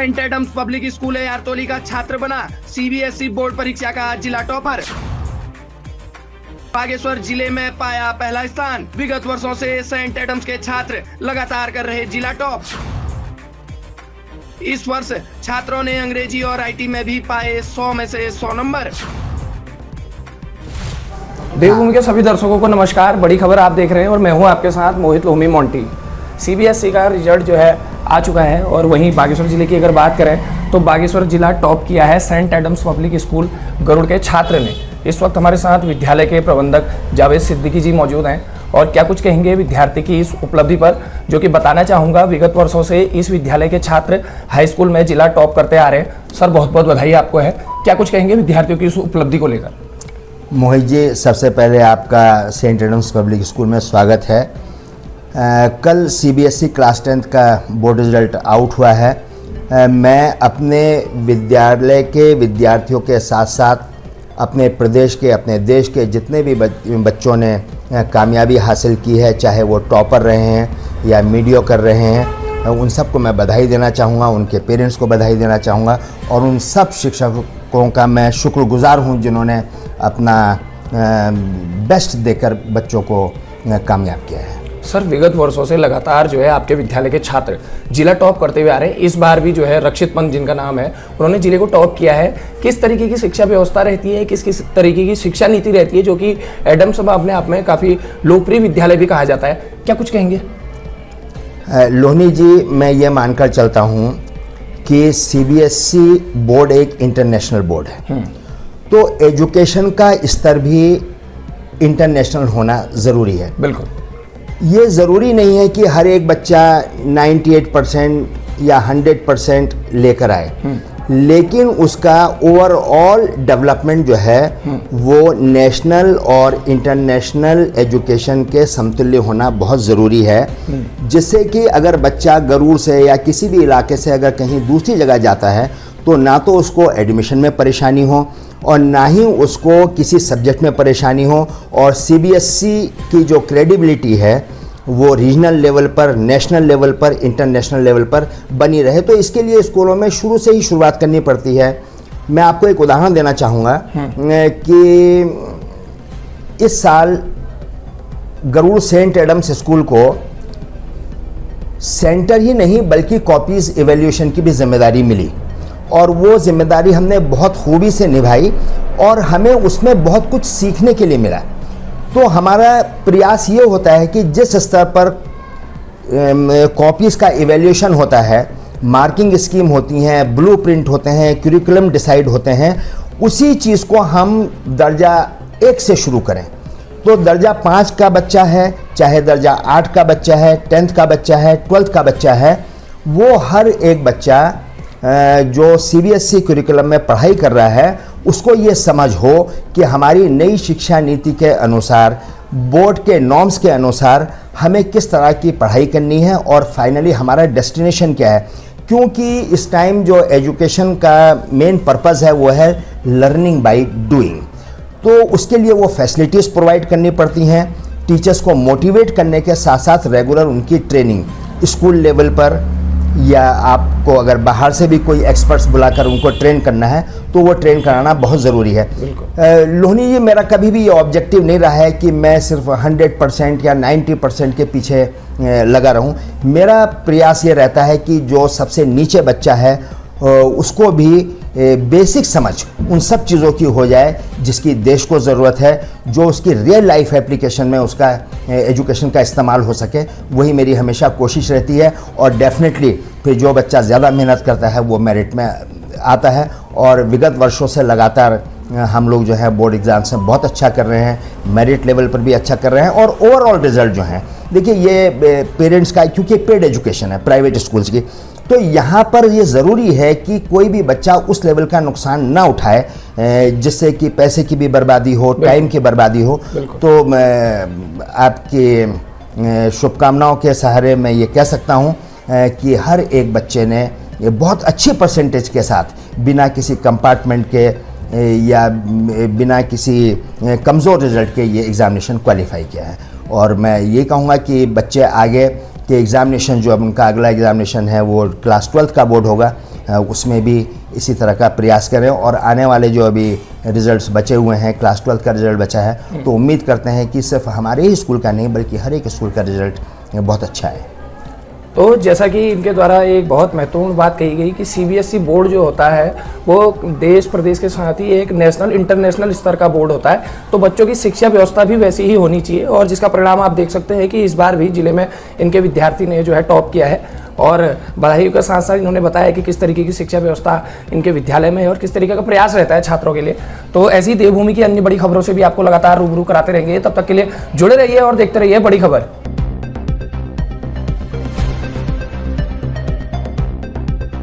Saint Adams public school यारतोली का छात्र बना सीबीएसई बोर्ड परीक्षा का जिला टॉपर। बागेश्वर जिले में पाया पहला स्थान। विगत वर्षों से सेंट एडम्स के छात्र लगातार कर रहे जिला टॉप। इस वर्ष छात्रों ने अंग्रेजी और आईटी में भी पाए 100 में से 100 नंबर। देवभूमि के सभी दर्शकों को नमस्कार। बड़ी खबर आप देख रहे हैं और मैं हूं आपके साथ मोहित लोमी मोंटी। सीबीएसई का रिजल्ट जो है आ चुका है और वहीं बागेश्वर जिले की अगर बात करें तो बागेश्वर जिला टॉप किया है Saint Adams public school Garur के छात्र ने। इस वक्त हमारे साथ विद्यालय के प्रबंधक जावेद सिद्दीकी जी मौजूद हैं और क्या कुछ कहेंगे विद्यार्थी की इस उपलब्धि पर, जो कि बताना चाहूँगा विगत वर्षों से इस विद्यालय के छात्र हाई स्कूल में जिला टॉप करते आ रहे हैं। सर बहुत बहुत बधाई आपको है। क्या कुछ कहेंगे विद्यार्थियों की इस उपलब्धि को लेकर? मोहित जी, सबसे पहले आपका सेंट एडम्स पब्लिक स्कूल में स्वागत है। कल सीबीएसई क्लास 10th का बोर्ड रिजल्ट आउट हुआ है। मैं अपने विद्यालय के विद्यार्थियों के साथ साथ अपने प्रदेश के, अपने देश के जितने भी बच्चों ने कामयाबी हासिल की है, चाहे वो टॉपर रहे हैं या मीडियोकर रहे हैं, उन सबको मैं बधाई देना चाहूँगा, उनके पेरेंट्स को बधाई देना चाहूँगा और उन सब शिक्षकों का मैं शुक्रगुजार हूँ जिन्होंने अपना बेस्ट देकर बच्चों को कामयाब किया है। सर विगत वर्षों से लगातार जो है आपके विद्यालय के छात्र जिला टॉप करते हुए आ रहे हैं। इस बार भी जो है रक्षित पंत जिनका नाम है, उन्होंने जिले को टॉप किया है। किस तरीके की शिक्षा व्यवस्था रहती है, किस किस तरीके की शिक्षा नीति रहती है, जो कि एडम्स अपने आप में काफ़ी लोकप्रिय विद्यालय भी कहा जाता है, क्या कुछ कहेंगे? लोहनी जी, मैं ये मानकर चलता हूँ कि सीबीएसई बोर्ड एक इंटरनेशनल बोर्ड है, तो एजुकेशन का स्तर भी इंटरनेशनल होना ज़रूरी है। बिल्कुल, ये ज़रूरी नहीं है कि हर एक बच्चा 98% या 100% लेकर आए, लेकिन उसका ओवरऑल डेवलपमेंट जो है वो नेशनल और इंटरनेशनल एजुकेशन के समतुल्य होना बहुत ज़रूरी है, जिससे कि अगर बच्चा गरुड़ से या किसी भी इलाके से अगर कहीं दूसरी जगह जाता है तो ना तो उसको एडमिशन में परेशानी हो और ना ही उसको किसी सब्जेक्ट में परेशानी हो, और सीबीएसई की जो क्रेडिबिलिटी है वो रीजनल लेवल पर, नेशनल लेवल पर, इंटरनेशनल लेवल पर बनी रहे। तो इसके लिए स्कूलों में शुरू से ही शुरुआत करनी पड़ती है। मैं आपको एक उदाहरण देना चाहूँगा कि इस साल गरुड़ सेंट एडम्स स्कूल को सेंटर ही नहीं बल्कि कॉपीज़ इवैल्यूएशन की भी जिम्मेदारी मिली और वो जिम्मेदारी हमने बहुत खूबी से निभाई और हमें उसमें बहुत कुछ सीखने के लिए मिला। तो हमारा प्रयास ये होता है कि जिस स्तर पर कॉपीज़ का इवैल्यूएशन होता है, मार्किंग स्कीम होती हैं, ब्लूप्रिंट होते हैं, करिकुलम डिसाइड होते हैं, उसी चीज़ को हम दर्जा 1 से शुरू करें। तो दर्जा 5 का बच्चा है, चाहे दर्जा 8 का बच्चा है, 10th का बच्चा है, 12th का बच्चा है, वो हर एक बच्चा जो सीबीएसई करिकुलम में पढ़ाई कर रहा है उसको ये समझ हो कि हमारी नई शिक्षा नीति के अनुसार, बोर्ड के नॉर्म्स के अनुसार हमें किस तरह की पढ़ाई करनी है और फाइनली हमारा डेस्टिनेशन क्या है। क्योंकि इस टाइम जो एजुकेशन का मेन पर्पज़ है वो है लर्निंग बाय डूइंग, तो उसके लिए वो फैसिलिटीज़ प्रोवाइड करनी पड़ती हैं। टीचर्स को मोटिवेट करने के साथ साथ रेगुलर उनकी ट्रेनिंग स्कूल लेवल पर, या आपको अगर बाहर से भी कोई एक्सपर्ट्स बुलाकर उनको ट्रेन करना है तो वो ट्रेन कराना बहुत ज़रूरी है। लोहनी जी, मेरा कभी भी ये ऑब्जेक्टिव नहीं रहा है कि मैं सिर्फ 100% या 90% के पीछे लगा रहूं। मेरा प्रयास ये रहता है कि जो सबसे नीचे बच्चा है उसको भी बेसिक समझ उन सब चीज़ों की हो जाए जिसकी देश को ज़रूरत है, जो उसकी रियल लाइफ एप्लीकेशन में उसका एजुकेशन का इस्तेमाल हो सके। वही मेरी हमेशा कोशिश रहती है और डेफिनेटली फिर जो बच्चा ज़्यादा मेहनत करता है वो मेरिट में आता है। और विगत वर्षों से लगातार हम लोग जो है बोर्ड एग्ज़ाम्स में बहुत अच्छा कर रहे हैं, मेरिट लेवल पर भी अच्छा कर रहे हैं और ओवरऑल रिजल्ट जो हैं, देखिए ये पेरेंट्स का, क्योंकि पेड एजुकेशन है प्राइवेट स्कूल्स की, तो यहाँ पर ये ज़रूरी है कि कोई भी बच्चा उस लेवल का नुकसान ना उठाए जिससे कि पैसे की भी बर्बादी हो, टाइम की बर्बादी हो। तो आपकी शुभकामनाओं के सहारे मैं ये कह सकता हूँ कि हर एक बच्चे ने बहुत अच्छी परसेंटेज के साथ, बिना किसी कंपार्टमेंट के या बिना किसी कमज़ोर रिजल्ट के ये एग्ज़ामिनेशन क्वालिफाई किया है। और मैं ये कहूँगा कि बच्चे आगे के एग्ज़ामिनेशन, जो अब उनका अगला एग्ज़ामिनेशन है वो क्लास 12th का बोर्ड होगा, उसमें भी इसी तरह का प्रयास करें। और आने वाले जो अभी रिजल्ट्स बचे हुए हैं, क्लास 12 का रिजल्ट बचा है, तो उम्मीद करते हैं कि सिर्फ हमारे ही स्कूल का नहीं बल्कि हर एक स्कूल का रिजल्ट बहुत अच्छा है। तो जैसा कि इनके द्वारा एक बहुत महत्वपूर्ण बात कही गई कि सीबीएसई बोर्ड जो होता है वो देश प्रदेश के साथ ही एक नेशनल इंटरनेशनल स्तर का बोर्ड होता है, तो बच्चों की शिक्षा व्यवस्था भी वैसी ही होनी चाहिए। और जिसका परिणाम आप देख सकते हैं कि इस बार भी जिले में इनके विद्यार्थी ने जो है टॉप किया है। और बधाई के साथ साथ इन्होंने बताया कि किस तरीके की शिक्षा व्यवस्था इनके विद्यालय में है और किस तरीके का प्रयास रहता है छात्रों के लिए। तो ऐसी देवभूमि की अन्य बड़ी खबरों से भी आपको लगातार रूबरू कराते रहेंगे। तब तक के लिए जुड़े रहिए और देखते रहिए बड़ी खबर।